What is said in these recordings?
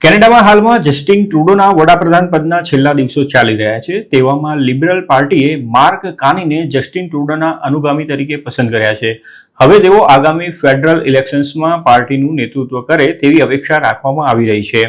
કેનેડામાં હાલમાં જસ્ટિન ટ્રુડોના વડાપ્રધાન પદના છેલ્લા દિવસો ચાલી રહ્યા છે. તેવામાં લિબરલ પાર્ટીએ માર્ક કાર્નીને જસ્ટિન ટ્રુડોના અનુગામી તરીકે પસંદ કર્યા છે. હવે તેઓ આગામી ફેડરલ ઇલેક્શન્સમાં પાર્ટીનું નેતૃત્વ કરે તેવી અપેક્ષા રાખવામાં આવી રહી છે.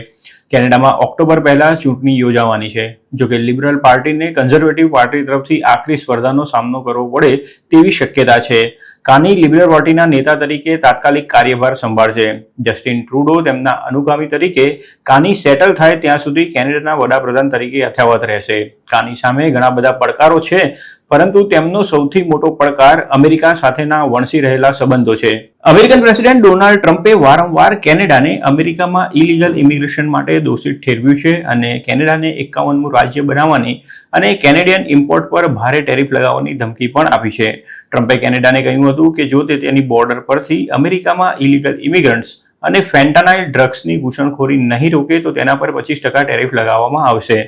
કેનેડામાં ઓક્ટોબર પહેલા ચૂંટણી યોજાવાની છે. જોકે લિબરલ પાર્ટીને કન્ઝર્વેટિવ પાર્ટી તરફથી આકરી સ્પર્ધાનો સામનો કરવો પડે તેવી શક્યતા છે. કાર્ની લિબરલ પાર્ટીના નેતા તરીકે તાત્કાલિક કાર્યભાર સંભાળશે. જસ્ટિન ટ્રુડો તેમના અનુગામી તરીકે કાર્ની સેટલ થાય ત્યાં સુધી કેનેડાના વડાપ્રધાન તરીકે યથાવત રહેશે. કાર્ની સામે ઘણા બધા પડકારો છે, પરંતુ તેમનો સૌથી મોટો પડકાર અમેરિકા સાથેના વણસી રહેલા સંબંધો છે. અમેરિકન પ્રેસિડેન્ટ ડોનાલ્ડ ટ્રમ્પે વારંવાર કેનેડાને અમેરિકામાં ઇલીગલ ઇમિગ્રેશન માટે દોષિત ઠેરવ્યું છે અને કેનેડાને 51મું રાજ્ય બનાવવાની અને કેનેડિયન ઇમ્પોર્ટ પર ભારે ટેરિફ લગાવવાની ધમકી પણ આપી છે. ટ્રમ્પે કેનેડાને કહ્યું હતું કે જો તે તેની બોર્ડર પરથી અમેરિકામાં ઇલીગલ ઇમિગ્રન્ટ્સ અને ફેન્ટાનાઇલ ડ્રગ્સની ઘૂસણખોરી નહીં રોકે તો તેના પર 25% ટેરિફ લગાવવામાં આવશે.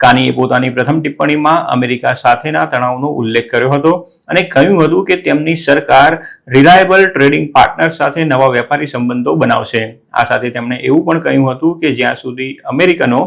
કાર્નીએ પોતાની પ્રથમ ટિપ્પણીમાં અમેરિકા સાથેના તણાવનો ઉલ્લેખ કર્યો હતો અને કહ્યું હતું કે તેમની સરકાર રિલાયબલ ટ્રેડિંગ પાર્ટનર સાથે નવા વેપારી સંબંધો બનાવશે. આ સાથે તેમણે એવું પણ કહ્યું હતું કે જ્યાં સુધી અમેરિકનો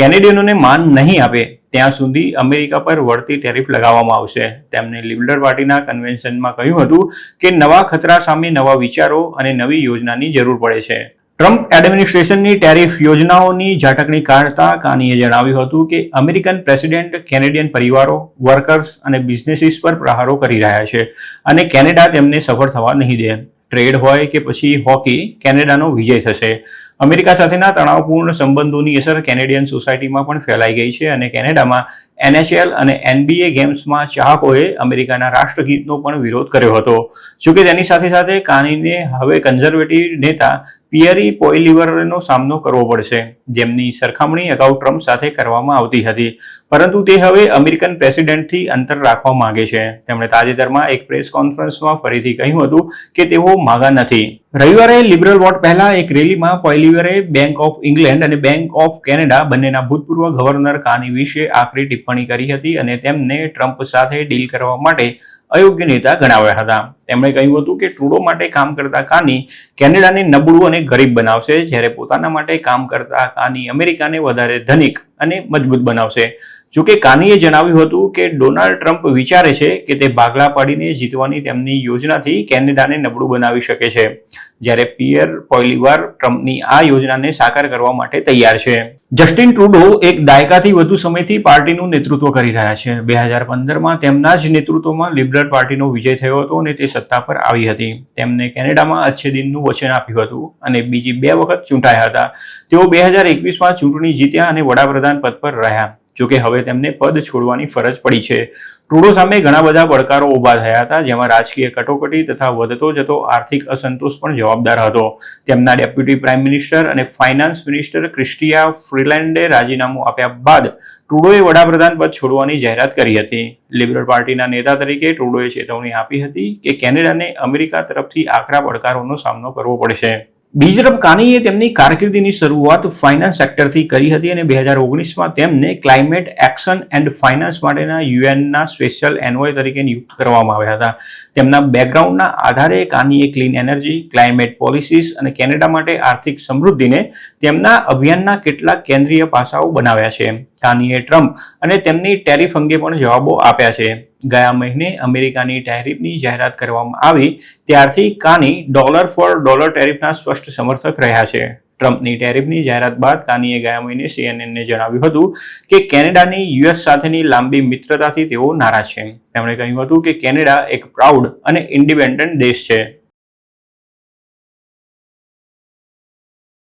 કેનેડિયનોને માન નહીં આપે ત્યાં સુધી અમેરિકા પર વળતી ટેરિફ લગાવવામાં આવશે. તેમણે લિબરલ પાર્ટીના કન્વેન્શનમાં કહ્યું હતું કે નવા ખતરા સામે નવા વિચારો અને નવી યોજનાની જરૂર પડે છે. ટ્રમ્પ એડમિનિસ્ટ્રેશનની ટેરિફ યોજનાઓની ઝાટકણી કાઢતા કાર્નીએ જણાવ્યું હતું કે અમેરિકન પ્રેસિડેન્ટ કેનેડિયન પરિવારો, વર્કર્સ અને બિઝનેસીસ પર પ્રહારો કરી રહ્યા છે અને કેનેડા તેમને સફળ થવા નહીં દે. ટ્રેડ હોય કે પછી હોકી, કેનેડાનો વિજય થશે. અમેરિકા સાથેના તણાવપૂર્ણ સંબંધોની અસર કેનેડિયન સોસાયટીમાં પણ ફેલાઈ ગઈ છે અને કેનેડામાં NHL અને NBA ગેમ્સમાં ચાહકોએ અમેરિકાના રાષ્ટ્રગીતનો પણ વિરોધ કર્યો હતો. જોકે તેની સાથે સાથે કાર્નીને હવે કન્ઝર્વેટિવ નેતા પિયરી પોઇલિવરનો સામનો કરવો પડશે, જેમની સરખામણી અગાઉ ટ્રમ્પ સાથે કરવામાં આવતી હતી, પરંતુ તે હવે અમેરિકન પ્રેસિડેન્ટથી અંતર રાખવા માંગે છે. તેમણે તાજેતરમાં એક પ્રેસ કોન્ફરન્સમાં ફરીથી કહ્યું હતું કે તેઓ માગા નથી. રવિવારે લિબરલ વોટ પહેલા એક રેલીમાં પોઇલિવરે બેંક ઓફ ઇંગ્લેન્ડ અને બેંક ઓફ કેનેડા બંનેના ભૂતપૂર્વ ગવર્નર કાર્ની વિશે આકરી ટિપ્પણી કરી હતી અને તેમને ટ્રમ્પ સાથે ડીલ કરવા માટે અયોગ્ય નેતા ગણાવ્યા હતા. તેમણે કહ્યું હતું કે ટ્રુડો માટે કામ કરતા કાર્ની કેનેડાને નબળું અને ગરીબ બનાવશે, જ્યારે પોતાના માટે કામ કરતા કાર્ની અમેરિકાને વધારે ધનિક અને મજબૂત બનાવશે. જોકે કાર્નીએ જણાવ્યું હતું કે ડોનાલ્ડ ટ્રમ્પ વિચારે છે કે તે ભાગલા પાડીને જીતવાની તેમની યોજનાથી કેનેડાને નબળું બનાવી શકે છે, જ્યારે પિયર પોઇલિવર ટ્રમ્પની આ યોજનાને સાકાર કરવા માટે તૈયાર છે. જસ્ટિન ટ્રુડો એક દાયકાથી વધુ સમયથી પાર્ટીનું નેતૃત્વ કરી રહ્યા છે. 2015માં તેમના જ નેતૃત્વમાં લિબરલ પાર્ટીનો વિજય થયો હતો અને તે સત્તા પર આવી હતી. તેમને કેનેડામાં અચ્છે દિનનું વચન આપ્યું હતું અને બીજી 2 વખત ચૂંટાયા હતા. તેઓ 2021માં ચૂંટણી જીત્યા અને વડાપ્રધાન પદ પર રહ્યા. જોકે હવે તેમને પદ છોડવાની ફરજ પડી છે. ટ્રુડો સામે ઘણા બધા પડકારો ઊભા થયા હતા, જેમાં રાજકીય કટોકટી તથા વધતો જતો આર્થિક અસંતોષ પણ જવાબદાર હતો. તેમના ડેપ્યુટી પ્રાઇમ મિનિસ્ટર અને ફાઇનાન્સ મિનિસ્ટર ક્રિસ્ટિયા ફ્રીલેન્ડે રાજીનામું આપ્યા બાદ ટ્રુડોએ વડાપ્રધાન પદ છોડવાની જાહેરાત કરી હતી. લિબરલ પાર્ટીના નેતા તરીકે ટ્રુડોએ ચેતવણી આપી હતી કે કેનેડાને અમેરિકા તરફથી આકરા પડકારોનો સામનો કરવો પડશે. બીજી તરફ કાર્નીએ તેમની કારકિર્દીની શરૂઆત ફાઇનાન્સ સેક્ટરથી કરી હતી અને 2019માં તેમને ક્લાઇમેટ એક્શન એન્ડ ફાઇનાન્સ માટેના યુએનના સ્પેશિયલ એન્વોય તરીકે નિયુક્ત કરવામાં આવ્યા હતા. તેમના બેકગ્રાઉન્ડના આધારે કાર્નીએ ક્લીન એનર્જી, ક્લાઇમેટ પોલિસીસ અને કેનેડા માટે આર્થિક સમૃદ્ધિને તેમના અભિયાનના કેટલાક કેન્દ્રીય પાસાઓ બનાવ્યા છે. કાર્નીએ ટ્રમ્પ અને તેમની ટેરિફ અંગે પણ જવાબો આપ્યા છે. ગયા મહિને અમેરિકાની ટેરિફની જાહેરાત કરવામાં આવી ત્યારથી કાર્ની ડોલર ફોર ડોલર ટેરિફના સ્પષ્ટ સમર્થક રહ્યા છે. ટ્રમ્પની ટેરિફની જાહેરાત બાદ કાર્નીએ ગયા મહિને CNNને જણાવ્યું હતું કે કેનેડાની US સાથેની લાંબી મિત્રતાથી તેઓ નારાજ છે. તેમણે કહ્યું હતું કે કેનેડા એક પ્રાઉડ અને ઇન્ડિપેન્ડન્ટ દેશ છે.